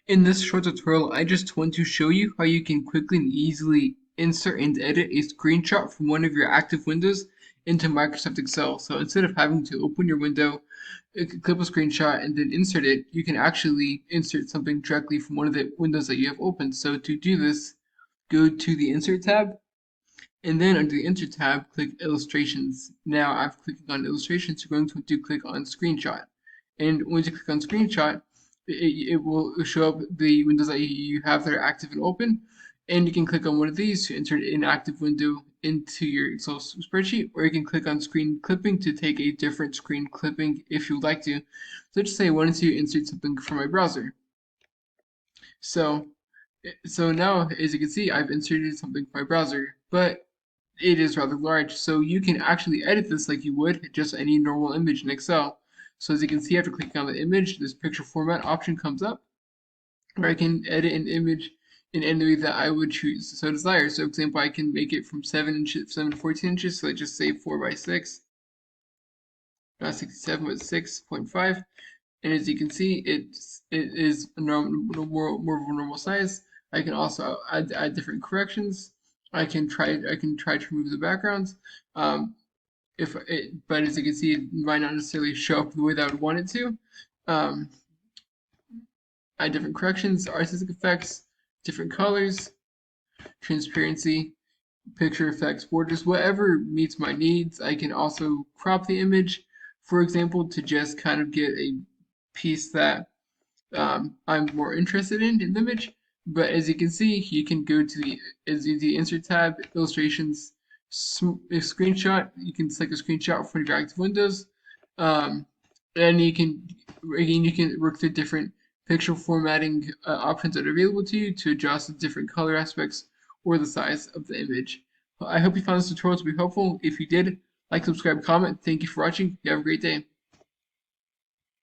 In this short tutorial, I just want to show you how you can quickly and easily insert and edit a screenshot from one of your active windows into Microsoft Excel. So instead of having to open your window, clip a screenshot, and then insert it, you can actually insert something directly from one of the windows that you have open. So to do this, go to the Insert tab, and then under the Insert tab, click Illustrations. Now I've clicked on Illustrations, you're going to click on Screenshot. And once you click on Screenshot, it will show up the windows that you have that are active and open. And you can click on one of these to insert an active window into your Excel spreadsheet, or you can click on Screen Clipping to take a different screen clipping if you would like to. So just say I wanted to insert something from my browser. So now, as you can see, I've inserted something from my browser, but it is rather large, so you can actually edit this like you would just any normal image in Excel. So as you can see, after clicking on the image, this picture format option comes up, where I can edit an image in any way that I would choose so desire. So for example, I can make it from 7 to 14 inches, so I just say 4 by 6, not 67 but 6.5. And as you can see, it is more of a normal size. I can also add different corrections. I can try to remove the backgrounds. But as you can see, it might not necessarily show up the way that I would want it to. Um, add different corrections, artistic effects, different colors, transparency, picture effects, borders, whatever meets my needs. I can also crop the image, for example, to just kind of get a piece that I'm more interested in the image. But as you can see, you can go to the Insert tab, Illustrations, Screenshot. You can select a screenshot from your active windows, and you can work through different picture formatting options that are available to you to adjust the different color aspects or the size of the image. I hope you found this tutorial to be helpful. If you did, like, subscribe, comment. Thank you for watching. You have a great day.